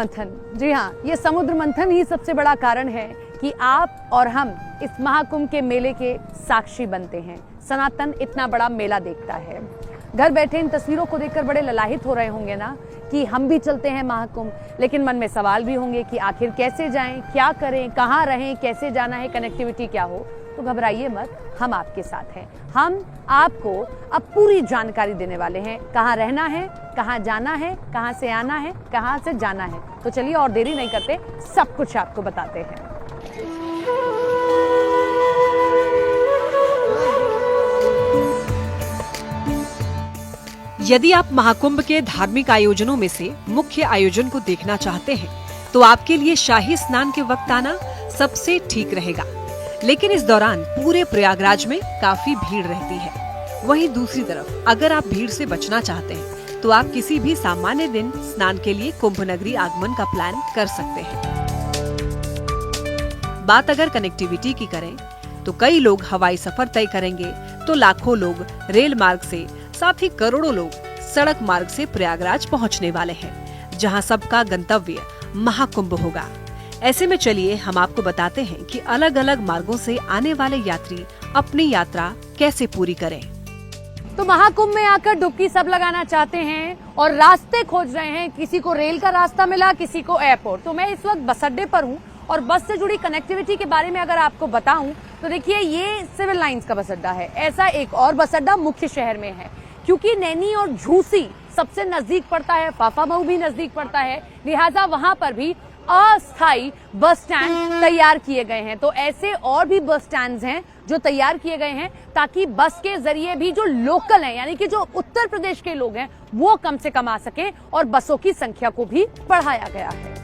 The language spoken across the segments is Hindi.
मंथन। जी हाँ, ये समुद्र मंथन ही सबसे बड़ा कारण है कि आप और हम इस महाकुंभ के मेले के साक्षी बनते हैं। सनातन इतना बड़ा मेला देखता है। घर बैठे इन तस्वीरों को देखकर बड़े ललाहित हो रहे होंगे ना कि हम भी चलते हैं महाकुंभ, लेकिन मन में सवाल भी होंगे कि आखिर कैसे जाएं, क्या करें, कहाँ रहें, कैसे जाना है, कनेक्टिविटी क्या हो। तो घबराइए मत, हम आपके साथ हैं। हम आपको अब पूरी जानकारी देने वाले हैं, कहाँ रहना है, कहाँ जाना है, कहाँ से आना है, कहाँ से जाना है। तो चलिए और देरी नहीं करते, सब कुछ आपको बताते हैं। यदि आप महाकुंभ के धार्मिक आयोजनों में से मुख्य आयोजन को देखना चाहते हैं, तो आपके लिए शाही स्नान के वक्त आना सबसे ठीक रहेगा। लेकिन इस दौरान पूरे प्रयागराज में काफी भीड़ रहती है। वहीं दूसरी तरफ अगर आप भीड़ से बचना चाहते हैं, तो आप किसी भी सामान्य दिन स्नान के लिए कुंभ नगरी आगमन का प्लान कर सकते हैं। बात अगर कनेक्टिविटी की करें, तो कई लोग हवाई सफर तय करेंगे, तो लाखों लोग रेल मार्ग से, साथ ही करोड़ों लोग सड़क मार्ग से प्रयागराज पहुंचने वाले हैं, जहां सबका गंतव्य महाकुंभ होगा। ऐसे में चलिए हम आपको बताते हैं कि अलग अलग मार्गों से आने वाले यात्री अपनी यात्रा कैसे पूरी करें। तो महाकुंभ में आकर डुबकी सब लगाना चाहते हैं और रास्ते खोज रहे हैं। किसी को रेल का रास्ता मिला, किसी को एयरपोर्ट। तो मैं इस वक्त बस अड्डे पर हूँ और बस से जुड़ी कनेक्टिविटी के बारे में अगर आपको बताऊं तो देखिए, ये सिविल लाइंस का बस अड्डा है। ऐसा एक और बस अड्डा मुख्य शहर में है, क्योंकि नैनी और झूसी सबसे नजदीक पड़ता है, फाफामऊ भी नजदीक पड़ता है, लिहाजा वहां पर भी अस्थायी बस स्टैंड तैयार किए गए हैं। तो ऐसे और भी बस स्टैंड्स हैं जो तैयार किए गए हैं, ताकि बस के जरिए भी जो लोकल हैं, यानी कि जो उत्तर प्रदेश के लोग हैं, वो कम से कम आ सके, और बसों की संख्या को भी बढ़ाया गया है।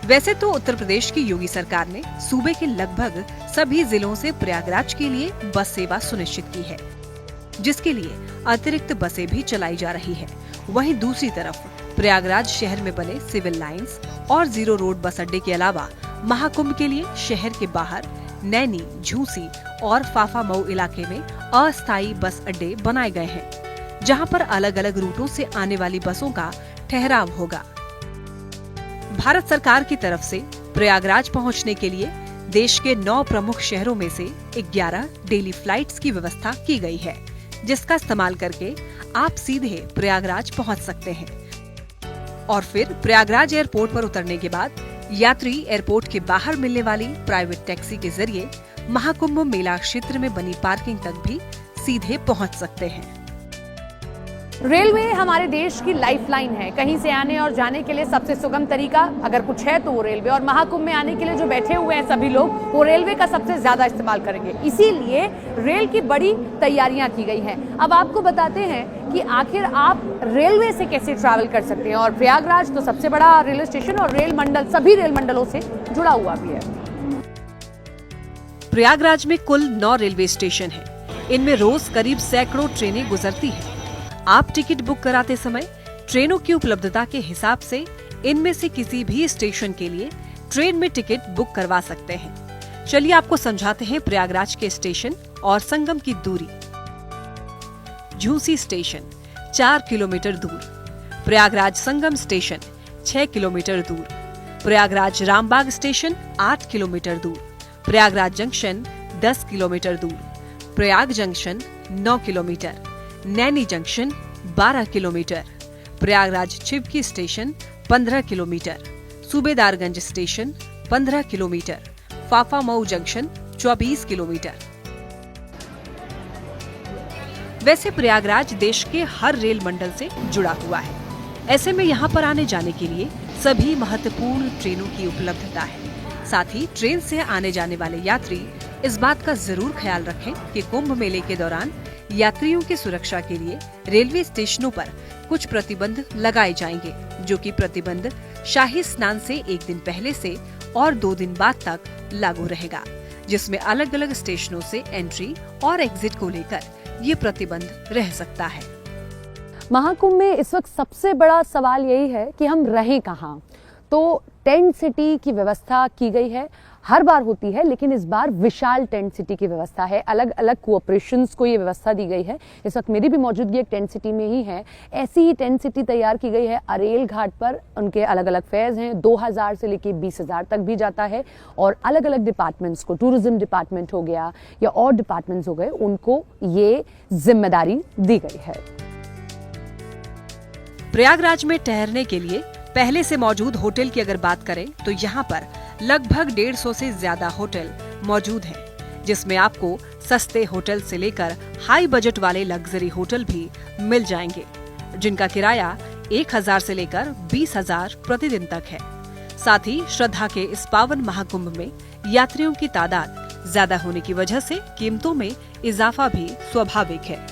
वैसे तो उत्तर प्रदेश की योगी सरकार ने सूबे के लगभग सभी जिलों से प्रयागराज के लिए बस सेवा सुनिश्चित की है, जिसके लिए अतिरिक्त बसें भी चलाई जा रही है। वहीं दूसरी तरफ प्रयागराज शहर में बने सिविल लाइंस और जीरो रोड बस अड्डे के अलावा महाकुंभ के लिए शहर के बाहर नैनी, झूसी और फाफामऊ इलाके में अस्थायी बस अड्डे बनाए गए हैं, जहां पर अलग अलग रूटों से आने वाली बसों का ठहराव होगा। भारत सरकार की तरफ से प्रयागराज पहुंचने के लिए देश के 9 प्रमुख शहरों में से 11 डेली फ्लाइट्स की व्यवस्था की गई है, जिसका इस्तेमाल करके आप सीधे प्रयागराज पहुंच सकते हैं। और फिर प्रयागराज एयरपोर्ट पर उतरने के बाद यात्री एयरपोर्ट के बाहर मिलने वाली प्राइवेट टैक्सी के जरिए महाकुंभ मेला क्षेत्र में बनी पार्किंग तक भी सीधे पहुंच सकते हैं। रेलवे हमारे देश की लाइफलाइन है। कहीं से आने और जाने के लिए सबसे सुगम तरीका अगर कुछ है तो वो रेलवे, और महाकुंभ में आने के लिए जो बैठे हुए हैं सभी लोग, वो रेलवे का सबसे ज्यादा इस्तेमाल करेंगे। इसीलिए रेल की बड़ी तैयारियां की गई हैं। अब आपको बताते हैं कि आखिर आप रेलवे से कैसे ट्रैवल कर सकते हैं। और प्रयागराज तो सबसे बड़ा रेलवे स्टेशन और रेल मंडल सभी रेल मंडलों से जुड़ा हुआ भी है। प्रयागराज में कुल 9 रेलवे स्टेशन है। इनमें रोज करीब सैकड़ों ट्रेनें गुजरती है। आप टिकट बुक कराते समय ट्रेनों की उपलब्धता के हिसाब से इनमें से किसी भी स्टेशन के लिए ट्रेन में टिकट बुक करवा सकते हैं। चलिए आपको समझाते हैं प्रयागराज के स्टेशन और संगम की दूरी। झूसी स्टेशन 4 किलोमीटर दूर, प्रयागराज संगम स्टेशन 6 किलोमीटर दूर, प्रयागराज रामबाग स्टेशन 8 किलोमीटर दूर, प्रयागराज जंक्शन 10 किलोमीटर दूर, Prayag junction 9 kilometre, Naini junction 12 kilometre, Prayagraj Chivki station 15 kilometre, Subedarganj station 15 kilometre, Phaphamau junction 24 kilometre. वैसे प्रयागराज देश के हर रेल मंडल से जुड़ा हुआ है। ऐसे में यहाँ पर आने जाने के लिए सभी महत्वपूर्ण ट्रेनों की उपलब्धता है। साथ ही ट्रेन से आने जाने वाले यात्री इस बात का जरूर ख्याल रखें कि कुंभ मेले के दौरान यात्रियों की सुरक्षा के लिए रेलवे स्टेशनों पर कुछ प्रतिबंध लगाए जाएंगे, जो कि प्रतिबंध शाही स्नान से एक दिन पहले से और 2 दिन बाद तक लागू रहेगा, जिसमें अलग अलग स्टेशनों से एंट्री और एग्जिट को लेकर ये प्रतिबंध रह सकता है। महाकुंभ में इस वक्त सबसे बड़ा सवाल यही है कि हम रहें कहाँ। तो टेंट सिटी की व्यवस्था की गई है। हर बार होती है, लेकिन इस बार विशाल टेंट सिटी की व्यवस्था है। अलग अलग कोऑपरेशंस को ये व्यवस्था दी गई है। इस वक्त मेरी भी मौजूदगी एक टेंट सिटी में ही है। ऐसी ही टेंट सिटी तैयार की गई है अरेल घाट पर। उनके अलग अलग फेयर्स हैं, 2000 से लेकर 20,000 तक भी जाता है। और अलग अलग डिपार्टमेंट्स को, टूरिज्म डिपार्टमेंट हो गया या और डिपार्टमेंट्स हो गए, उनको ये जिम्मेदारी दी गई है। प्रयागराज में ठहरने के लिए पहले से मौजूद होटल की अगर बात करें तो यहाँ पर लगभग 150 से ज्यादा होटल मौजूद हैं, जिसमें आपको सस्ते होटल से लेकर हाई बजट वाले लग्जरी होटल भी मिल जाएंगे, जिनका किराया 1,000 से लेकर 20,000 प्रतिदिन तक है। साथ ही श्रद्धा के इस पावन महाकुंभ में यात्रियों की तादाद ज्यादा होने की वजह से कीमतों में इजाफा भी स्वाभाविक है।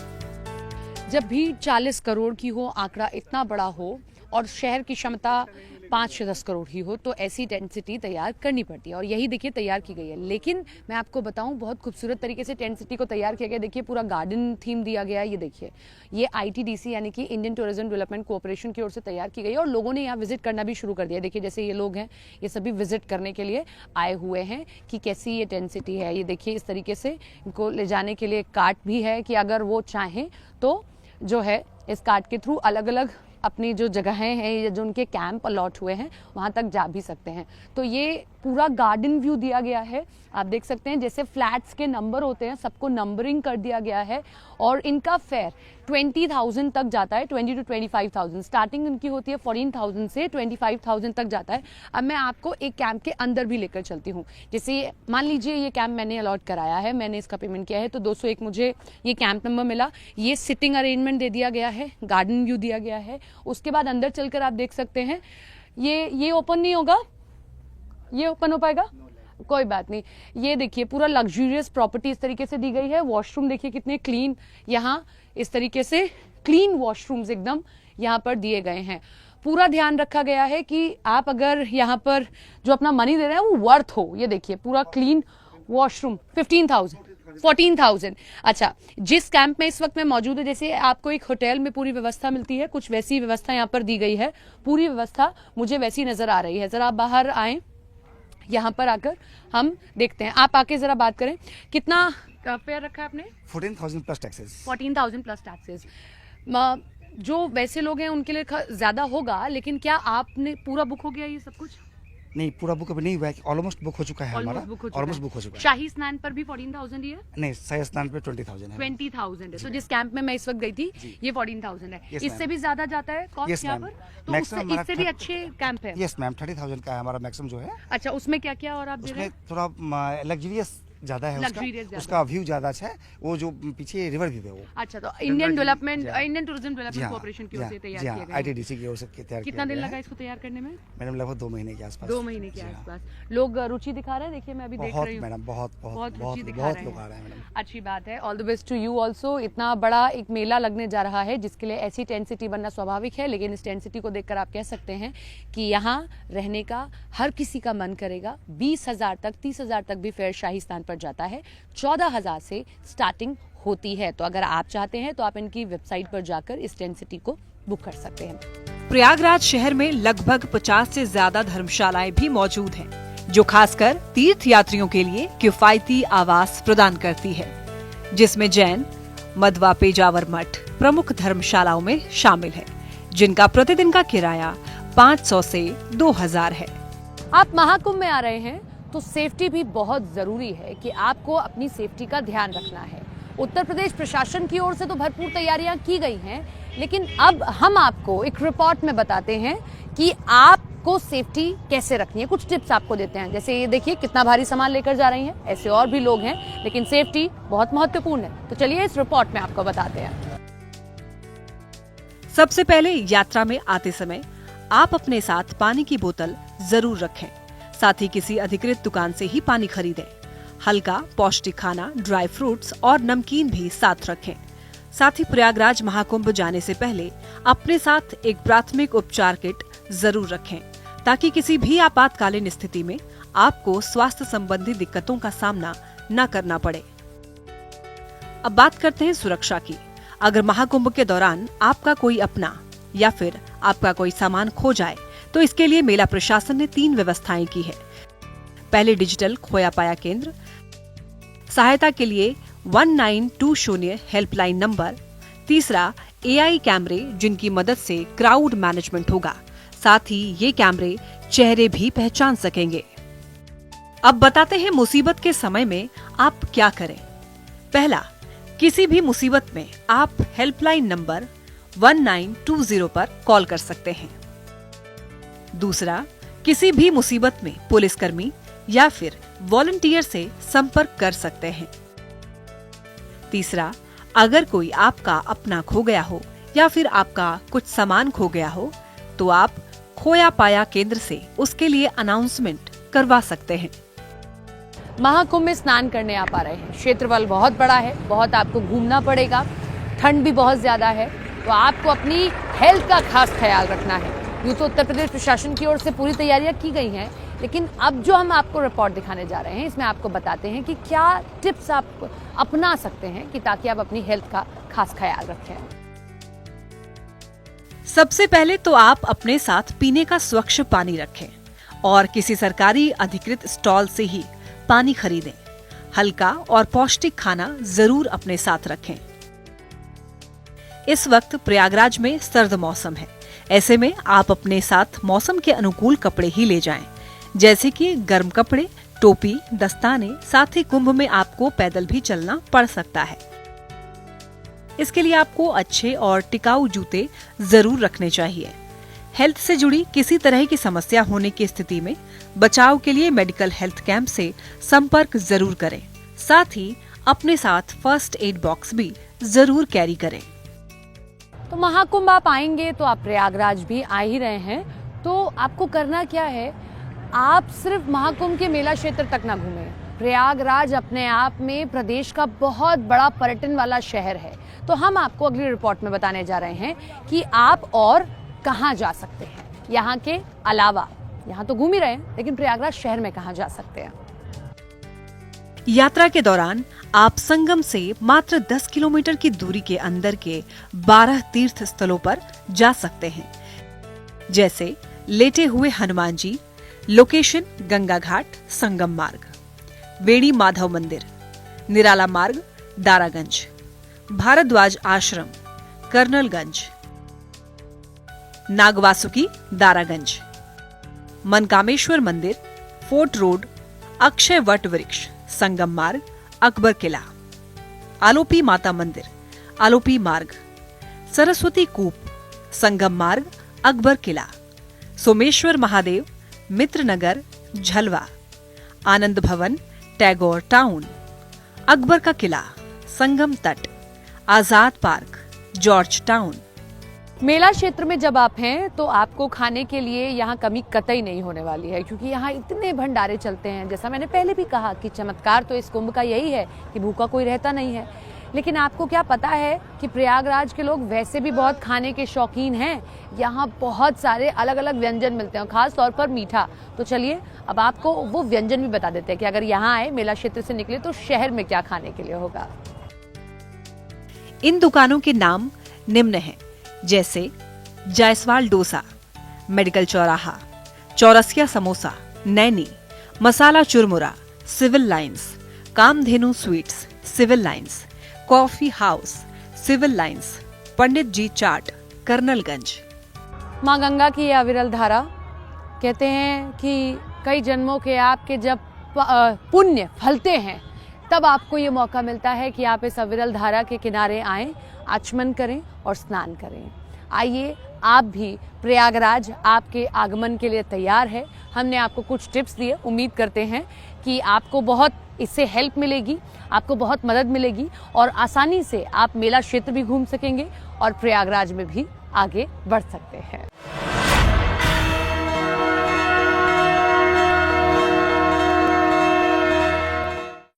जब भी 40 करोड़ की हो, आंकड़ा इतना बड़ा हो और शहर की क्षमता 5 से 10 करोड़ ही हो, तो ऐसी टेंट सिटी तैयार करनी पड़ती है। और यही देखिए तैयार की गई है। लेकिन मैं आपको बताऊं, बहुत खूबसूरत तरीके से टेंट सिटी को तैयार किया गया। देखिए पूरा गार्डन थीम दिया गया है। ये देखिए, ये ITDC यानी कि इंडियन टूरिज्म डेवलपमेंट कोऑपरेशन की ओर से तैयार की गई है। और लोगों ने यहाँ विजिट करना भी शुरू कर दिया। देखिए जैसे ये लोग हैं, ये सभी विजिट करने के लिए आए हुए हैं कि कैसी ये टेंट सिटी है। ये देखिए इस तरीके से इनको ले जाने के लिए कार्ट भी है कि अगर वो चाहें तो जो है इस कार्ट के थ्रू अलग अलग अपनी जो जगहें हैं या जो उनके कैंप अलॉट हुए हैं वहाँ तक जा भी सकते हैं। तो ये पूरा गार्डन व्यू दिया गया है। आप देख सकते हैं जैसे फ्लैट्स के नंबर होते हैं, सबको नंबरिंग कर दिया गया है। और इनका फेयर 20,000 तक जाता है, 20 to 25,000। स्टार्टिंग इनकी होती है 14,000 से 25,000 तक जाता है। अब मैं आपको एक कैंप के अंदर भी लेकर चलती हूँ। जैसे मान लीजिए ये कैंप मैंने अलॉट कराया है, मैंने इसका पेमेंट किया है, तो 201 मुझे ये कैंप नंबर मिला। ये सिटिंग अरेंजमेंट दे दिया गया है, गार्डन व्यू दिया गया है। उसके बाद अंदर चलकर आप देख सकते हैं ये ओपन नहीं होगा, ये ओपन हो पाएगा? कोई बात नहीं। ये देखिए पूरा लग्जूरियस प्रॉपर्टी इस तरीके से दी गई है। वॉशरूम देखिए कितने क्लीन, यहाँ इस तरीके से क्लीन वॉशरूम्स एकदम यहाँ पर दिए गए हैं। पूरा ध्यान रखा गया है कि आप अगर यहाँ पर जो अपना मनी दे रहे हैं वो वर्थ हो। ये देखिए पूरा क्लीन वॉशरूम। 14,000। अच्छा, जिस कैंप में इस वक्त मैं मौजूद है, जैसे आपको एक होटल में पूरी व्यवस्था मिलती है, कुछ वैसी व्यवस्था यहाँ पर दी गई है। पूरी व्यवस्था मुझे वैसी नजर आ रही है। जरा आप बाहर आए, यहाँ पर आकर हम देखते हैं। आप आके जरा बात करें, कितना फेयर रखा है आपने? 14,000 प्लस टैक्सेस। 14,000 plus taxes. जो वैसे लोग हैं उनके लिए ज्यादा होगा, लेकिन क्या आपने पूरा बुक हो गया ये सब कुछ? नहीं, पूरा बुक अभी नहीं हुआ है, ऑलमोस्ट बुक हो चुका है हमारा। ऑलमोस्ट बुक हो चुका है। शाही स्नान पर भी 14,000 ही है? नहीं, शाही स्नान पे 20,000 है। 20,000 है। तो जिस कैंप में मैं इस वक्त गई थी ये 14,000 है। इससे भी ज्यादा जाता है कॉस्ट यहाँ पर? तो इससे भी अच्छे कैंप है? यस मैम, 30,000 का है हमारा मैक्सिमम जो है। अच्छा, उसमें क्या क्या और आप दे रहे हैं? थोड़ा लग्जरियस ज्यादा है, उसका व्यू ज्यादा अच्छा है। वो जो पीछे रिवर व्यू है वो। अच्छा, तो इंडियन टूरिज्म डेवलपमेंट कॉर्पोरेशन की ओर से तैयार किया गया है। ITDC की ओर से तैयार किया गया। कितना दिन लगा इसको तैयार करने में? मैडम लगभग 2 महीने के आसपास। 2 महीने के आसपास। लोग रुचि दिखा रहे हैं। देखिए मैं अभी देख रही हूँ मैडम, बहुत रुचि दिखा रहे हैं मैडम। अच्छी बात है। All the best to you also. इतना बड़ा एक मेला लगने जा रहा है जिसके लिए ऐसी टेंट सिटी बनना स्वाभाविक है, लेकिन इस टेंट सिटी को देखकर आप कह सकते हैं कि यहाँ रहने का हर किसी का मन करेगा। 20,000 तक, 30,000 तक भी फेयर शाही स्नान पर जाता है। 14,000 से स्टार्टिंग होती है। तो अगर आप चाहते हैं तो आप इनकी वेबसाइट पर जाकर इस टेंट सिटी को बुक कर सकते हैं। प्रयागराज शहर में लगभग 50 से ज्यादा धर्मशालाएं भी मौजूद हैं, जो खासकर तीर्थ यात्रियों के लिए किफायती आवास प्रदान करती है, जिसमें जैन, मध्वा पेजावर मठ प्रमुख धर्मशालाओं में शामिल है, जिनका प्रतिदिन का किराया 500 से 2,000 है। आप महाकुंभ में आ रहे हैं तो सेफ्टी भी बहुत जरूरी है कि आपको अपनी सेफ्टी का ध्यान रखना है। उत्तर प्रदेश प्रशासन की ओर से तो भरपूर तैयारियां की गई हैं, लेकिन अब हम आपको एक रिपोर्ट में बताते हैं कि आपको सेफ्टी कैसे रखनी है। कुछ टिप्स आपको देते हैं। जैसे ये देखिए कितना भारी सामान लेकर जा रही हैं, ऐसे और भी लोग हैं, लेकिन सेफ्टी बहुत महत्वपूर्ण है। तो चलिए इस रिपोर्ट में आपको बताते हैं। सबसे पहले यात्रा में आते समय आप अपने साथ पानी की बोतल जरूर रखें। साथ ही किसी अधिकृत दुकान से ही पानी खरीदें। हल्का पौष्टिक खाना, ड्राई फ्रूट्स और नमकीन भी साथ रखें। साथ ही प्रयागराज महाकुंभ जाने से पहले अपने साथ एक प्राथमिक उपचार किट जरूर रखें, ताकि किसी भी आपातकालीन स्थिति में आपको स्वास्थ्य संबंधी दिक्कतों का सामना न करना पड़े। अब बात करते हैं सुरक्षा की। अगर महाकुंभ के दौरान आपका कोई अपना या फिर आपका कोई सामान खो जाए तो इसके लिए मेला प्रशासन ने 3 व्यवस्थाएं की है। पहले डिजिटल खोया पाया केंद्र, सहायता के लिए 1920 हेल्पलाइन नंबर, तीसरा AI कैमरे जिनकी मदद से क्राउड मैनेजमेंट होगा, साथ ही ये कैमरे चेहरे भी पहचान सकेंगे। अब बताते हैं मुसीबत के समय में आप क्या करें। पहला, किसी भी मुसीबत में आप हेल्पलाइन नंबर 1920 पर कॉल कर सकते हैं। दूसरा, किसी भी मुसीबत में पुलिसकर्मी या फिर वॉलंटियर से संपर्क कर सकते हैं। तीसरा, अगर कोई आपका अपना खो गया हो या फिर आपका कुछ सामान खो गया हो तो आप खोया पाया केंद्र से उसके लिए अनाउंसमेंट करवा सकते हैं। महाकुंभ में स्नान करने आप आ रहे हैं, क्षेत्रफल बहुत बड़ा है, बहुत आपको घूमना पड़ेगा, ठंड भी बहुत ज्यादा है, तो आपको अपनी हेल्थ का खास ख्याल रखना है। यूँ तो उत्तर प्रदेश प्रशासन की ओर से पूरी तैयारियां की गई हैं, लेकिन अब जो हम आपको रिपोर्ट दिखाने जा रहे हैं इसमें आपको बताते हैं कि क्या टिप्स आप अपना सकते हैं कि ताकि आप अपनी हेल्थ का खास ख्याल रखें। सबसे पहले तो आप अपने साथ पीने का स्वच्छ पानी रखें और किसी सरकारी अधिकृत स्टॉल से ही पानी खरीदें। हल्का और पौष्टिक खाना जरूर अपने साथ रखें। इस वक्त प्रयागराज में सर्द मौसम है, ऐसे में आप अपने साथ मौसम के अनुकूल कपड़े ही ले जाएं, जैसे कि गर्म कपड़े, टोपी, दस्ताने। साथ ही कुंभ में आपको पैदल भी चलना पड़ सकता है। इसके लिए आपको अच्छे और टिकाऊ जूते जरूर रखने चाहिए। हेल्थ से जुड़ी किसी तरह की समस्या होने की स्थिति में बचाव के लिए मेडिकल हेल्थ कैंप से संपर्क जरूर करें। साथ ही अपने साथ फर्स्ट एड बॉक्स भी जरूर कैरी करें। तो महाकुंभ आप आएंगे तो आप प्रयागराज भी आ ही रहे हैं, तो आपको करना क्या है, आप सिर्फ महाकुंभ के मेला क्षेत्र तक ना घूमें। प्रयागराज अपने आप में प्रदेश का बहुत बड़ा पर्यटन वाला शहर है, तो हम आपको अगली रिपोर्ट में बताने जा रहे हैं कि आप और कहाँ जा सकते हैं। यहाँ के अलावा, यहाँ तो घूम ही रहे हैं, लेकिन प्रयागराज शहर में कहाँ जा सकते हैं। यात्रा के दौरान आप संगम से मात्र 10 किलोमीटर की दूरी के अंदर के 12 तीर्थ स्थलों पर जा सकते हैं, जैसे लेटे हुए हनुमान जी, लोकेशन गंगा घाट, संगम मार्ग, वेणी माधव मंदिर, निराला मार्ग, दारागंज, भारद्वाज आश्रम, कर्नलगंज, नागवासुकी, दारागंज, मनकामेश्वर मंदिर, फोर्ट रोड, अक्षय वट वृक्ष, संगम मार्ग, अकबर किला, आलोपी माता मंदिर, आलोपी मार्ग, सरस्वती कूप, संगम मार्ग, अकबर किला, सोमेश्वर महादेव, मित्रनगर, झलवा, आनंद भवन, टैगोर टाउन, अकबर का किला, संगम तट, आजाद पार्क, जॉर्ज टाउन। मेला क्षेत्र में जब आप हैं तो आपको खाने के लिए यहाँ कमी कतई नहीं होने वाली है, क्योंकि यहाँ इतने भंडारे चलते हैं। जैसा मैंने पहले भी कहा कि चमत्कार तो इस कुंभ का यही है कि भूखा कोई रहता नहीं है। लेकिन आपको क्या पता है कि प्रयागराज के लोग वैसे भी बहुत खाने के शौकीन हैं। यहाँ बहुत सारे अलग अलग व्यंजन मिलते हैं, खास तौर पर मीठा। तो चलिए अब आपको वो व्यंजन भी बता देते हैं कि अगर यहाँ आए, मेला क्षेत्र से निकले, तो शहर में क्या खाने के लिए होगा। इन दुकानों के नाम निम्न हैं, जैसे Jaiswal dosa, medical Chauraha, Chaurasia samosa, Naini, masala churmura, Civil Lines, Kamdhenu sweets, Civil Lines, coffee house, Civil Lines, Pandit ji chaat, Colonelganj. माँ गंगा की ये अविरल धारा, कहते हैं कि कई जन्मों के आपके जब पुण्य फलते हैं तब आपको ये मौका मिलता है कि आप इस अविरल धारा के किनारे आएं, आचमन करें और स्नान करें। आइए आप भी, प्रयागराज आपके आगमन के लिए तैयार है। हमने आपको कुछ टिप्स दिए, उम्मीद करते हैं कि आपको बहुत इससे हेल्प मिलेगी, आपको बहुत मदद मिलेगी और आसानी से आप मेला क्षेत्र भी घूम सकेंगे और प्रयागराज में भी आगे बढ़ सकते हैं।